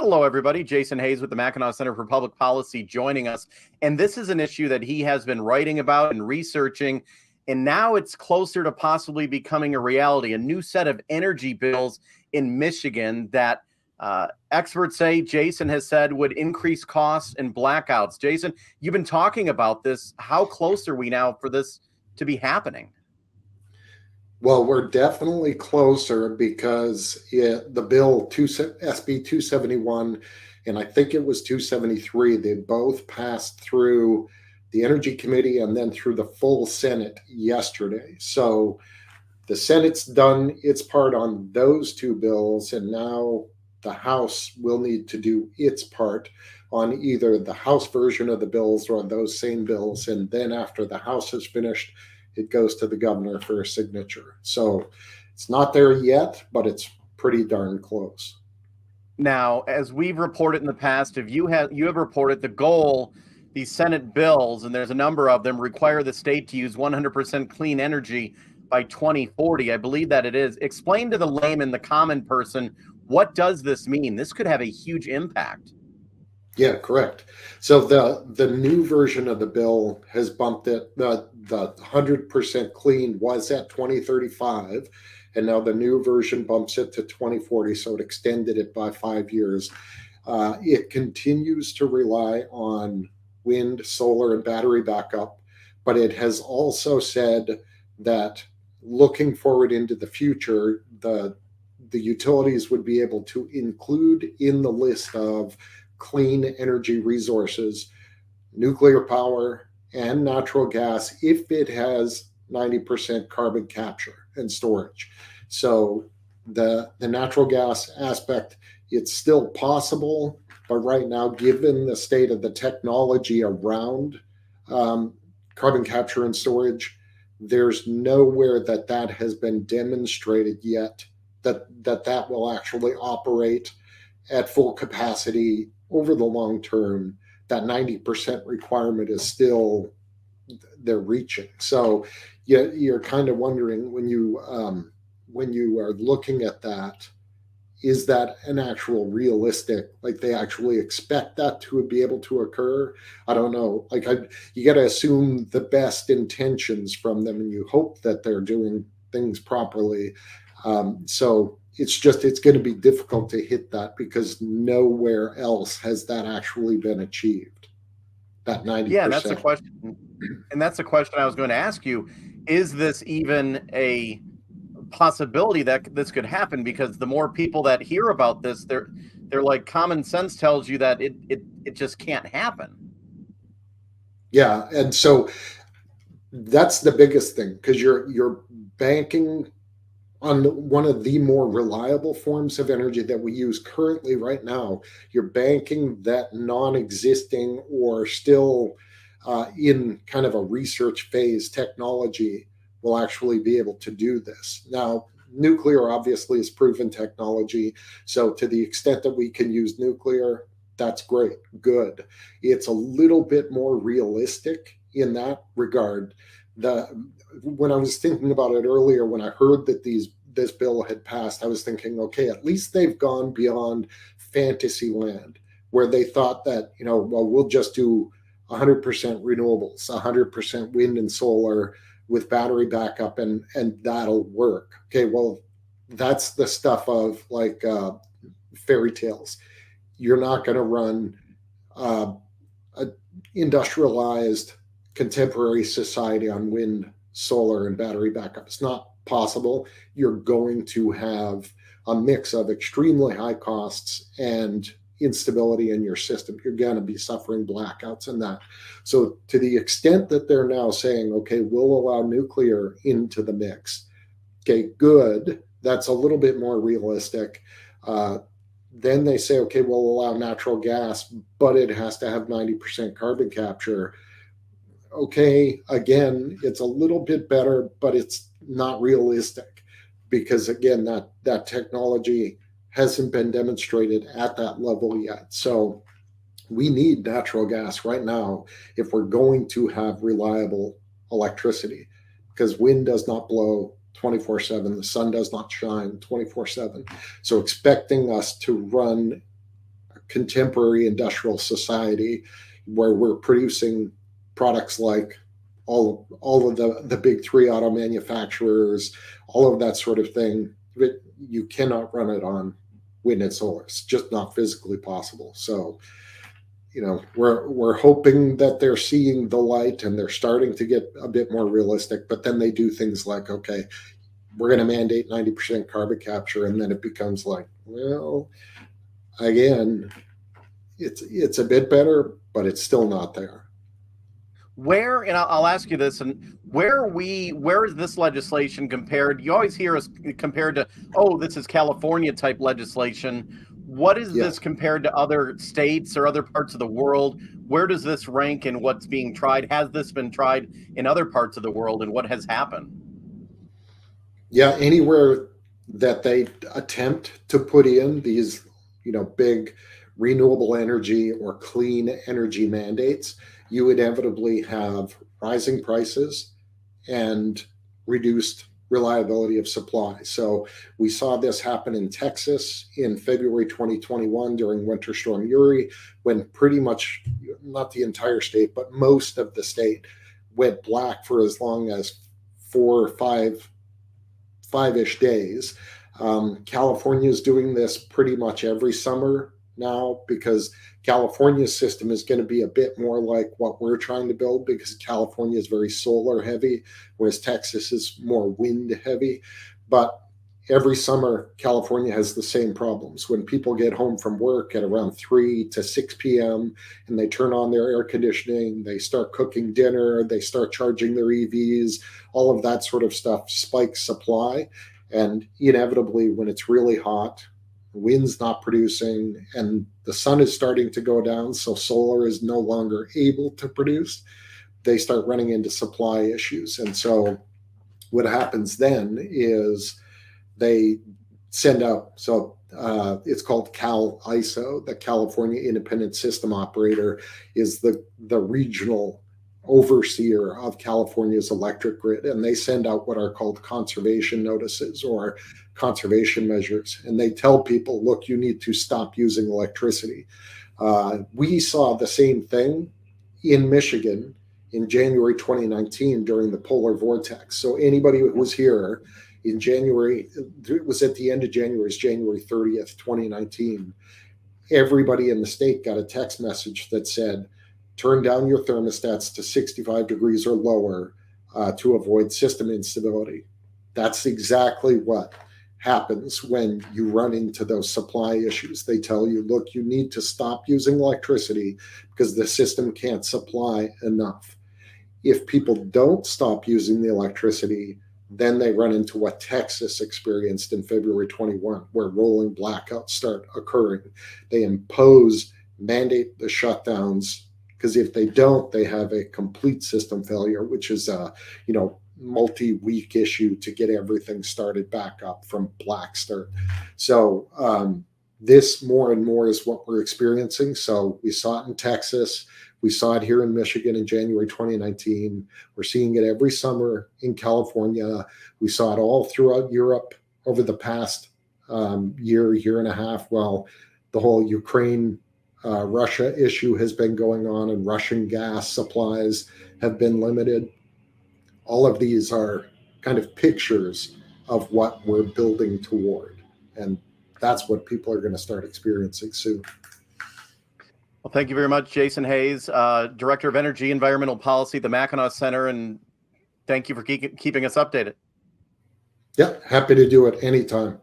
Hello, everybody. Jason Hayes with the Mackinac Center for Public Policy joining us. And this is an issue that he has been writing about and researching. And now it's closer to possibly becoming a reality, a new set of energy bills in Michigan that experts say, Jason has said, would increase costs and blackouts. Jason, you've been talking about this. How close are we now for this to be happening? Well, we're definitely closer because the bill SB 271 and I think it was 273, they both passed through the Energy Committee and then through the full Senate yesterday. So the Senate's done its part on those two bills, and now the House will need to do its part on either the House version of the bills or on those same bills. And then after the House is finished, it goes to the governor for a signature. So it's not there yet, but it's pretty darn close. Now, as we've reported in the past, if you have reported the goal, these Senate bills, and there's a number of them, require the state to use 100% clean energy by 2040. I believe that it is. Explain to the layman, the common person, what does this mean? This could have a huge impact. Yeah, correct. So the new version of the bill has bumped it. The 100% clean was at 2035, and now the new version bumps it to 2040. So it extended it by 5 years. It continues to rely on wind, solar, and battery backup, but it has also said that looking forward into the future, the utilities would be able to include in the list of clean energy resources nuclear power and natural gas if it has 90% carbon capture and storage. So the natural gas aspect, it's still possible, but right now, given the state of the technology around carbon capture and storage, there's nowhere that has been demonstrated yet that will actually operate at full capacity over the long term. That 90% requirement is still they're reaching. So you're kind of wondering when you are looking at that, is that an actual realistic, like they actually expect that to be able to occur? I don't know. You got to assume the best intentions from them and you hope that they're doing things properly. So it's going to be difficult to hit that because nowhere else has that actually been achieved. That 90%. Yeah, that's the question. And that's the question I was going to ask you. Is this even a possibility that this could happen? Because the more people that hear about this, they're like, common sense tells you that it just can't happen. Yeah, and so that's the biggest thing, because you're banking on one of the more reliable forms of energy that we use currently right now. You're banking that non-existing or still in kind of a research phase technology will actually be able to do this. Now, nuclear obviously is proven technology. So to the extent that we can use nuclear, that's great, good. It's a little bit more realistic in that regard. When I was thinking about it earlier, when I heard that this bill had passed, I was thinking, okay, at least they've gone beyond fantasy land where they thought that, well, we'll just do 100% renewables, 100% wind and solar with battery backup, and that'll work. Okay, well, that's the stuff of like fairy tales. You're not going to run a industrialized contemporary society on wind, solar, and battery backup. It's not possible. You're going to have a mix of extremely high costs and instability in your system. You're going to be suffering blackouts and that. So to the extent that they're now saying, okay, we'll allow nuclear into the mix, okay, good. That's a little bit more realistic. Then they say, okay, we'll allow natural gas, but it has to have 90% carbon capture. Okay, again, it's a little bit better, but it's not realistic because, again, that technology hasn't been demonstrated at that level yet. So we need natural gas right now if we're going to have reliable electricity, because wind does not blow 24/7. The sun does not shine 24/7. So expecting us to run contemporary industrial society where we're producing products like all of the big three auto manufacturers, all of that sort of thing, but you cannot run it on wind and solar. It's just not physically possible. So, we're hoping that they're seeing the light and they're starting to get a bit more realistic, but then they do things like, okay, we're going to mandate 90% carbon capture, and then it becomes like, well, again, it's a bit better, but it's still not there. Where, and I'll ask you this, and where is this legislation compared? You always hear us compared to, oh, this is California type legislation. What is this compared to other states or other parts of the world? Where does this rank in what's being tried? Has this been tried in other parts of the world, and what has happened? Yeah, anywhere that they attempt to put in these, big renewable energy or clean energy mandates, you inevitably have rising prices and reduced reliability of supply. So we saw this happen in Texas in February 2021 during Winter Storm Uri, when pretty much, not the entire state, but most of the state went black for as long as 4 or 5-ish days. California is doing this pretty much every summer now, because California's system is going to be a bit more like what we're trying to build, because California is very solar heavy, whereas Texas is more wind heavy. But every summer, California has the same problems. When people get home from work at around 3 to 6 p.m. and they turn on their air conditioning, they start cooking dinner, they start charging their EVs, all of that sort of stuff spikes supply. And inevitably, when it's really hot, the wind's not producing and the sun is starting to go down, so solar is no longer able to produce, they start running into supply issues. And so what happens then is they send out, it's called Cal ISO, the California Independent System Operator is the regional overseer of California's electric grid, and they send out what are called conservation notices or conservation measures, and they tell people, look, you need to stop using electricity. We saw the same thing in Michigan in January 2019 during the polar vortex. So anybody who was here in January, it was at the end of January, it's January 30th, 2019, everybody in the state got a text message that said, turn down your thermostats to 65 degrees or lower to avoid system instability. That's exactly what happens when you run into those supply issues. They tell you, look, you need to stop using electricity because the system can't supply enough. If people don't stop using the electricity, then they run into what Texas experienced in February 21, where rolling blackouts start occurring. They mandate the shutdowns, because if they don't, they have a complete system failure, which is a multi-week issue to get everything started back up from black start. So this more and more is what we're experiencing. So we saw it in Texas. We saw it here in Michigan in January 2019. We're seeing it every summer in California. We saw it all throughout Europe over the past year and a half, while the whole Ukraine Russia issue has been going on and Russian gas supplies have been limited. All of these are kind of pictures of what we're building toward. And that's what people are going to start experiencing soon. Well, thank you very much, Jason Hayes, Director of Energy Environmental Policy at the Mackinac Center. And thank you for keeping us updated. Yeah, happy to do it anytime.